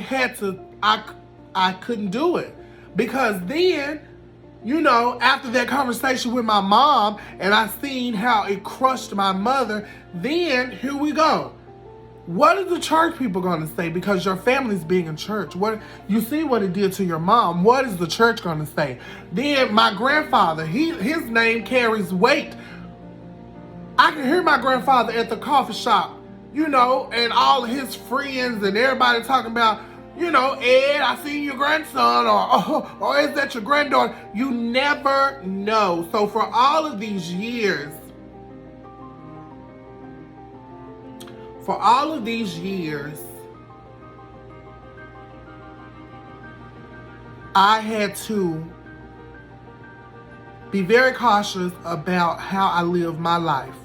couldn't do it. Because then, you know, after that conversation with my mom and I seen how it crushed my mother, then here we go. What are the church people going to say? Because your family's being in church. What you see what it did to your mom. What is the church going to say? Then my grandfather, his name carries weight. I can hear my grandfather at the coffee shop, you know, and all of his friends and everybody talking about, you know, Ed, I seen your grandson, or is that your granddaughter? You never know. So for all of these years, I had to be very cautious about how I live my life,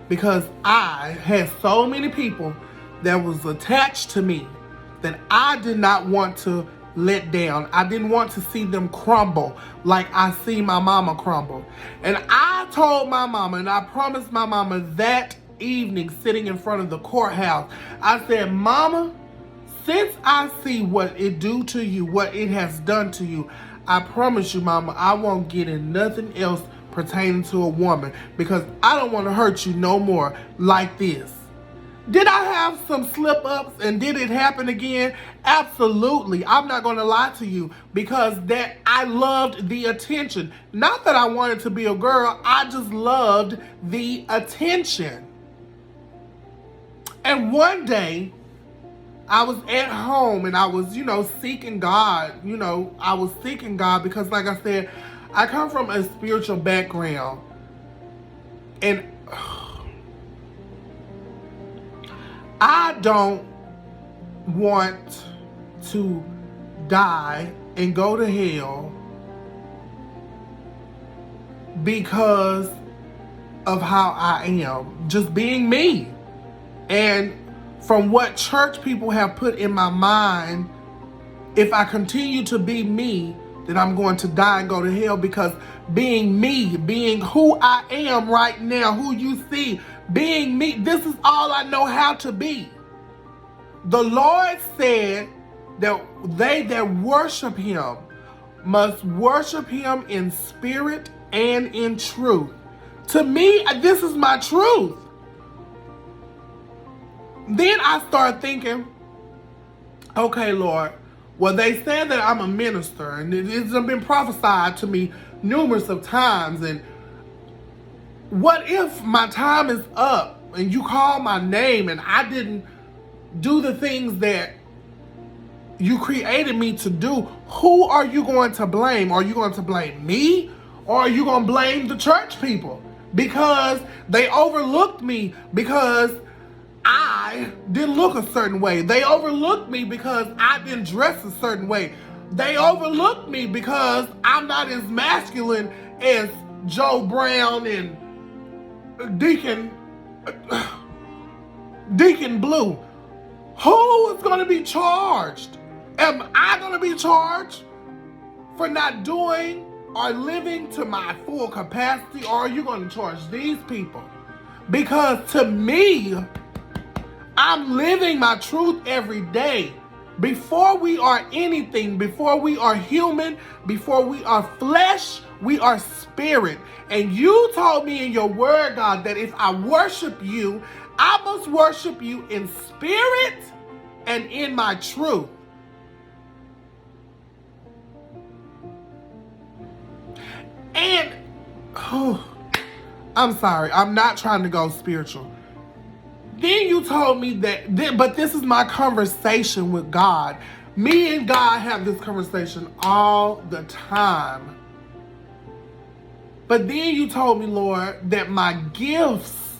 because I had so many people that was attached to me that I did not want to let down. I didn't want to see them crumble like I see my mama crumble. And I told my mama, and I promised my mama that evening sitting in front of the courthouse, I said, Mama, since I see what it do to you, what it has done to you, I promise you, Mama, I won't get in nothing else pertaining to a woman, because I don't want to hurt you no more like this. Did I have some slip-ups and did it happen again? Absolutely. I'm not going to lie to you, because that I loved the attention. Not that I wanted to be a girl, I just loved the attention. And one day, I was at home and I was, you know, seeking God. You know, I was seeking God because, like I said, I come from a spiritual background. And I don't want to die and go to hell because of how I am, just being me. And from what church people have put in my mind, if I continue to be me, then I'm going to die and go to hell, because being me, being who I am right now, who you see, being me, this is all I know how to be. The Lord said that they that worship him must worship him in spirit and in truth. To me, this is my truth. Then I start thinking, okay, Lord, well, they said that I'm a minister, and it's been prophesied to me numerous of times. And what if my time is up and you call my name and I didn't do the things that you created me to do? Who are you going to blame? Are you going to blame me, or are you going to blame the church people because they overlooked me because I didn't look a certain way? They overlooked me because I didn't dress a certain way. They overlooked me because I'm not as masculine as Joe Brown and Deacon Blue. Who is going to be charged? Am I going to be charged for not doing or living to my full capacity, or are you going to charge these people? Because to me, I'm living my truth every day. Before we are anything, before we are human, before we are flesh, we are spirit. And you told me in your word, God, that if I worship you, I must worship you in spirit and in my truth. And, I'm sorry, I'm not trying to go spiritual. Then you told me that, but this is my conversation with God. Me and God have this conversation all the time. But then you told me, Lord, that my gifts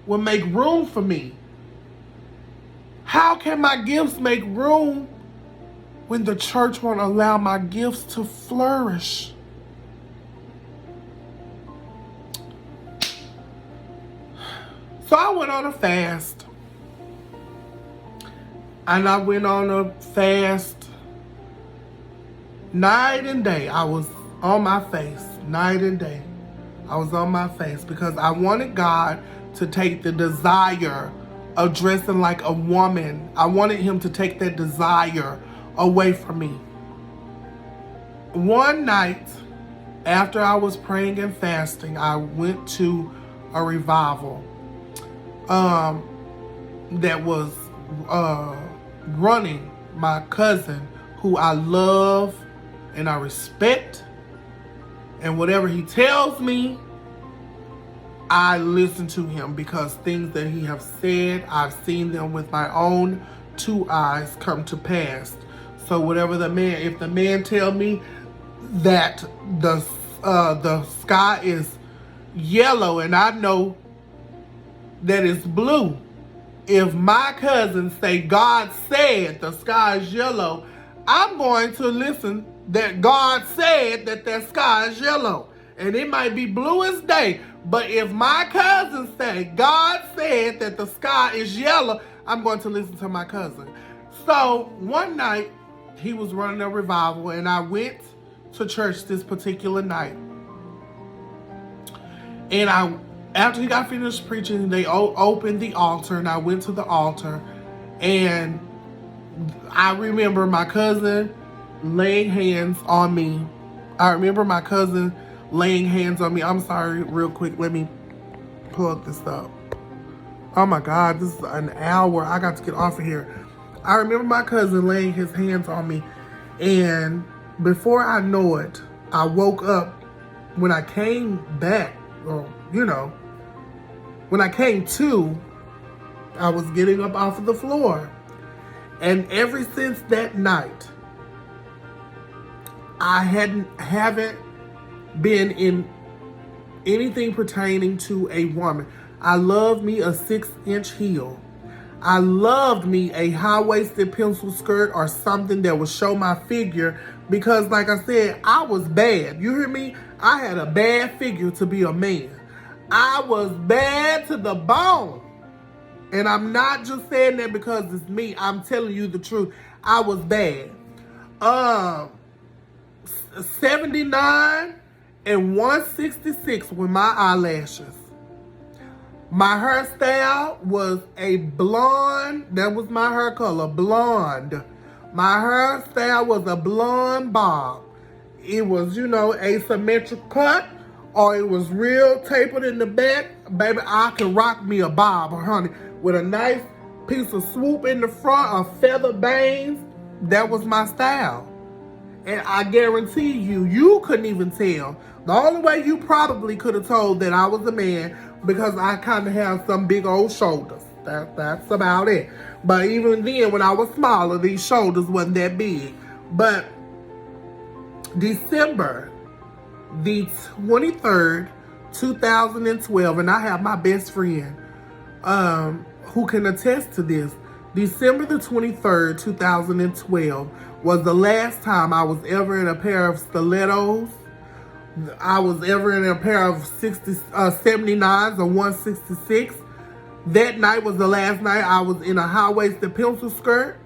will make room for me. How can my gifts make room when the church won't allow my gifts to flourish? So I went on a fast. And I went on a fast night and day. I was on my face, night and day. I was on my face because I wanted God to take the desire of dressing like a woman. I wanted him to take that desire away from me. one night after I was praying and fasting, I went to a revival that was running my cousin, who I love and I respect, and whatever he tells me, I listen to him, because things that he has said, I've seen them with my own two eyes come to pass. So whatever if the man tell me that the sky is yellow and I know that it's blue, if my cousins say God said the sky is yellow, I'm going to listen that God said that sky is yellow. And it might be blue as day, but if my cousins say God said that the sky is yellow, I'm going to listen to my cousin. So one night, he was running a revival, and I went to church this particular night. And after he got finished preaching, they opened the altar, and I went to the altar, and I remember my cousin laying hands on me. I'm sorry, real quick, let me pull this up. Oh my God, this is an hour. I got to get off of here. I remember my cousin laying his hands on me, and before I know it, I woke up. When I came back, when I came to, I was getting up off of the floor. And ever since that night, I haven't been in anything pertaining to a woman. I love me a 6-inch heel. I loved me a high-waisted pencil skirt or something that would show my figure, because like I said, I was bad. You hear me? I had a bad figure to be a man. I was bad to the bone. And I'm not just saying that because it's me. I'm telling you the truth. I was bad. 79 and 166 with my eyelashes. My hairstyle was a blonde. That was my hair color, blonde. My hairstyle was a blonde bob. It was, asymmetrical cut, or it was real tapered in the back. Baby, I could rock me a bob, honey, with a nice piece of swoop in the front, of feather bangs. That was my style. And I guarantee you couldn't even tell. The only way you probably could have told that I was a man, because I kind of have some big old shoulders. That's about it. But even then, when I was smaller, these shoulders wasn't that big. But December the 23rd, 2012, and I have my best friend who can attest to this. December the 23rd, 2012 was the last time I was ever in a pair of stilettos. I was ever in a pair of 79s or 166. That night was the last night I was in a high-waisted pencil skirt.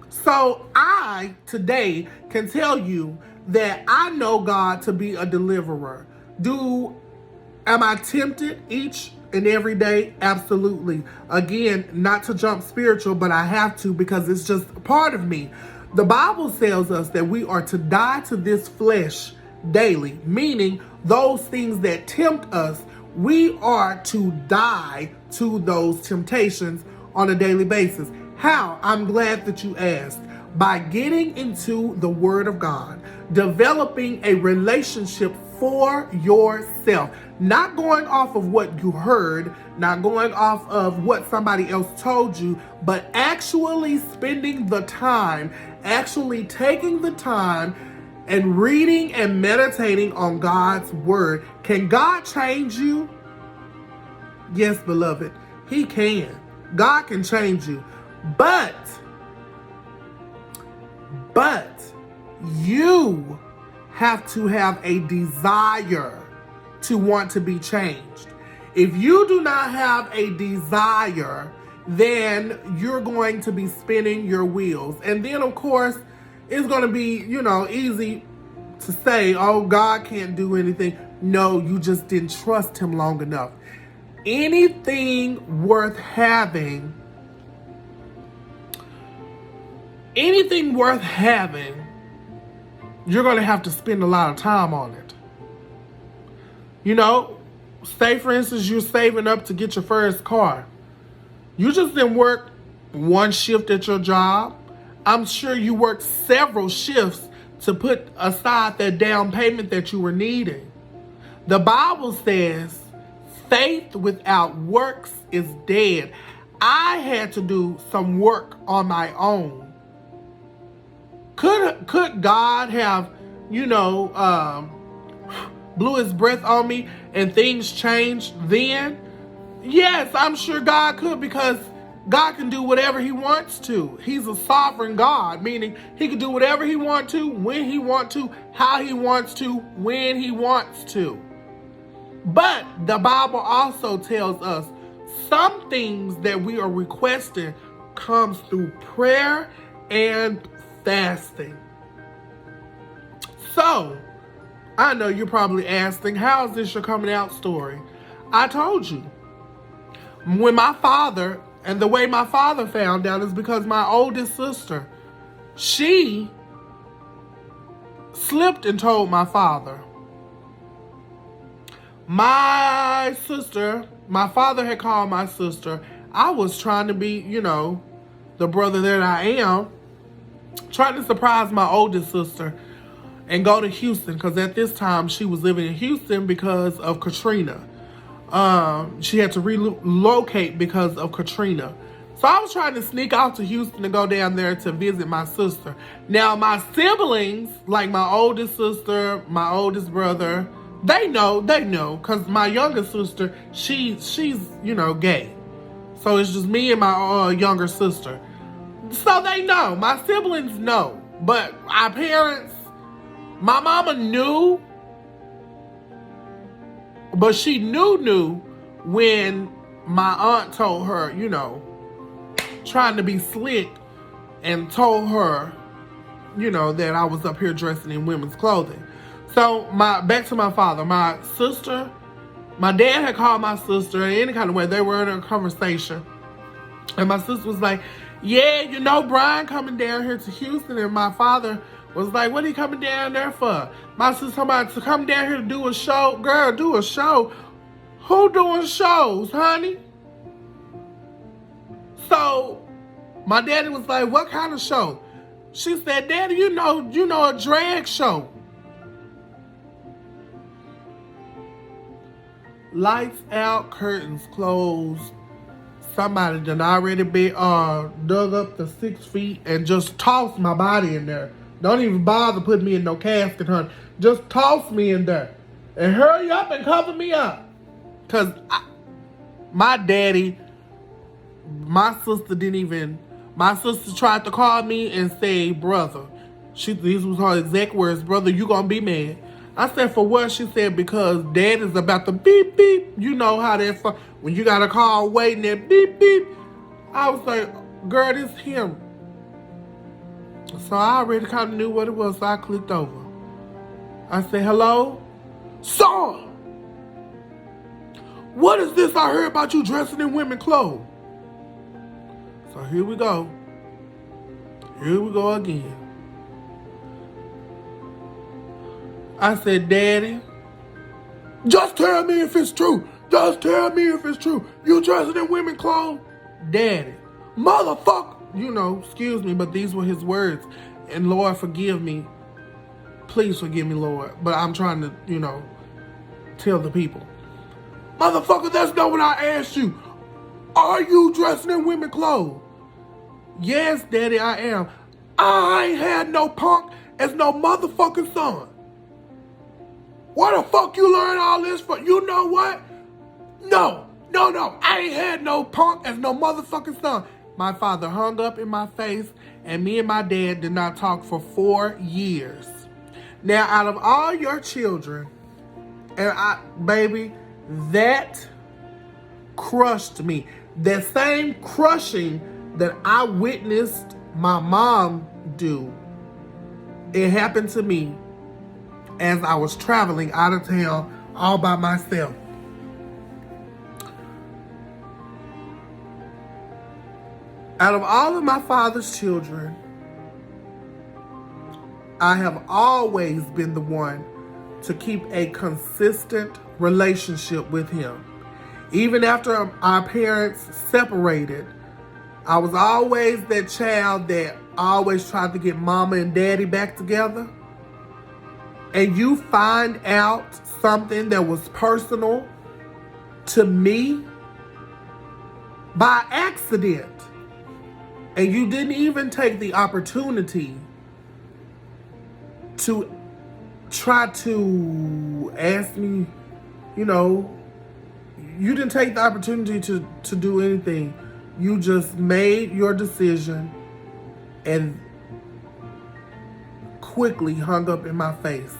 So I, today, can tell you that I know God to be a deliverer. Am I tempted each and every day? Absolutely. Again, not to jump spiritual, but I have to, because it's just part of me. The Bible tells us that we are to die to this flesh daily, meaning those things that tempt us, we are to die to those temptations on a daily basis. How? I'm glad that you asked. By getting into the Word of God, developing a relationship for yourself, not going off of what you heard, not going off of what somebody else told you, but actually spending the time, actually taking the time and reading and meditating on God's Word. Can God change you? Yes, beloved, He can. God can change you. But you have to have a desire to want to be changed. If you do not have a desire, then you're going to be spinning your wheels. And then, of course, it's going to be, easy to say, oh, God can't do anything. No, you just didn't trust Him long enough. Anything worth having you're going to have to spend a lot of time on it. You know, say for instance, you're saving up to get your first car. You just didn't work one shift at your job. I'm sure you worked several shifts to put aside that down payment that you were needing. The Bible says, faith without works is dead. I had to do some work on my own. Could God have, blew his breath on me and things changed then? Yes, I'm sure God could, because God can do whatever he wants to. He's a sovereign God, meaning he can do whatever he wants to, when he wants to, how he wants to, when he wants to. But the Bible also tells us some things that we are requesting comes through prayer and fasting. So, I know you're probably asking, how is this your coming out story? I told you. When my father, and the way my father found out is because my oldest sister, she slipped and told my father. My father had called my sister. I was trying to be, the brother that I am, trying to surprise my oldest sister and go to Houston, because at this time she was living in Houston because of Katrina. She had to relocate because of Katrina. So I was trying to sneak out to Houston and go down there to visit my sister. Now my siblings, like my oldest sister, my oldest brother, they know, because my youngest sister, she's gay. So it's just me and my younger sister. So they know, my siblings know. But our parents, my mama knew, but she knew when my aunt told her, trying to be slick, and told her, that I was up here dressing in women's clothing. So back to my father, my sister, my dad had called my sister in any kind of way. They were in a conversation. And my sister was like, yeah, Brian coming down here to Houston. And my father was like, what are you coming down there for? My sister talking about to come down here to do a show. Girl, do a show? Who doing shows, honey? So my daddy was like, what kind of show? She said, Daddy, you know a drag show. Lights out, curtains closed. Somebody done already been dug up to 6 feet and just tossed my body in there. Don't even bother putting me in no casket, honey. Just toss me in there. And hurry up and cover me up. Because my daddy, my sister tried to call me and say, brother. These was her exact words, brother, you gonna be mad. I said, for what? She said, because dad is about to beep, beep. You know how that's when you got a call waiting that beep, beep. I was like, girl, this him. So I already kind of knew what it was, so I clicked over. I said, hello? Son! What is this I heard about you dressing in women's clothes? So here we go. Here we go again. I said, Daddy, just tell me if it's true. Just tell me if it's true. You dressing in women's clothes? Daddy, motherfucker. Excuse me, but these were his words. And Lord, forgive me. Please forgive me, Lord. But I'm trying to, tell the people. Motherfucker, that's not what I asked you. Are you dressing in women's clothes? Yes, Daddy, I am. I ain't had no punk as no motherfucking son. Where the fuck you learn all this from? You know what? No. I ain't had no punk as no motherfucking son. My father hung up in my face, and me and my dad did not talk for 4 years. Now, out of all your children, baby, that crushed me. That same crushing that I witnessed my mom do, it happened to me as I was traveling out of town all by myself. Out of all of my father's children, I have always been the one to keep a consistent relationship with him. Even after our parents separated, I was always that child that always tried to get mama and daddy back together. And you find out something that was personal to me by accident, and you didn't even take the opportunity to try to ask me, you didn't take the opportunity to do anything. You just made your decision and quickly hung up in my face.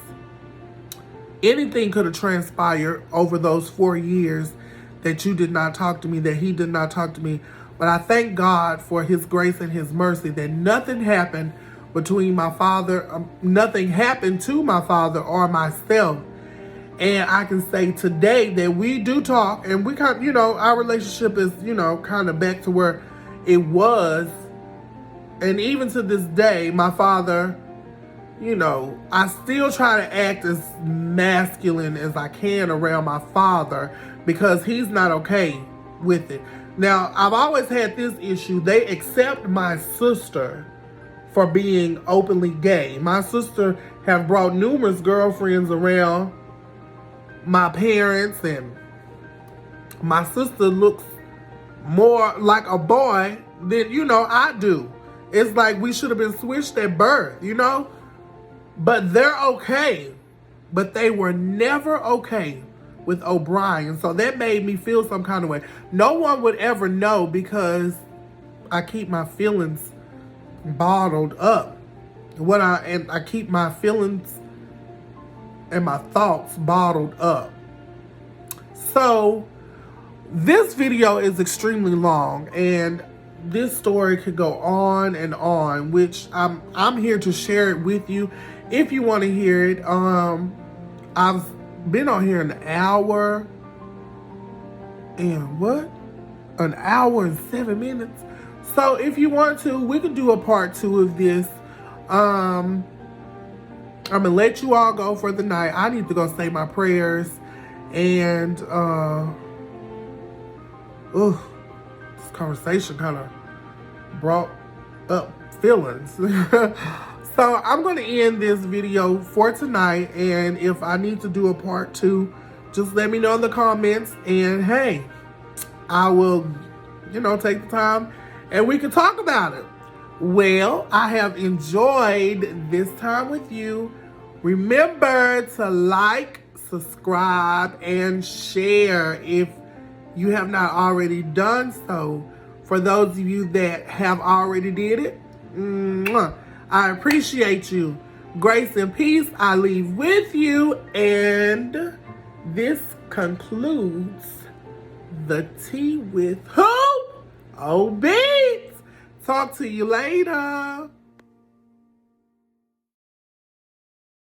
Anything could have transpired over those 4 years that you did not talk to me, that he did not talk to me. But I thank God for his grace and his mercy that nothing happened between my father, nothing happened to my father or myself. And I can say today that we do talk, and we kind of, our relationship is, kind of back to where it was. And even to this day, my father, I still try to act as masculine as I can around my father because he's not okay with it. Now, I've always had this issue. They accept my sister for being openly gay. My sister have brought numerous girlfriends around my parents, and my sister looks more like a boy than, I do. It's like we should have been switched at birth, But they're okay. But they were never okay with O'Brien. So that made me feel some kind of way. No one would ever know because I keep my feelings bottled up. I keep my feelings and my thoughts bottled up. So this video is extremely long, and this story could go on and on, which I'm here to share it with you if you want to hear it. I've been on here an hour and 7 minutes. So if you want to, we could do a part 2 of this. I'm gonna let you all go for the night. I need to go say my prayers, and this conversation kind of brought up feelings. So I'm going to end this video for tonight, and if I need to do a part 2, just let me know in the comments, and hey, I will, take the time and we can talk about it. Well, I have enjoyed this time with you. Remember to like, subscribe, and share if you have not already done so. For those of you that have already did it, I appreciate you. Grace and peace I leave with you, and this concludes the Tea with Who? Oh, Beats. Talk to you later.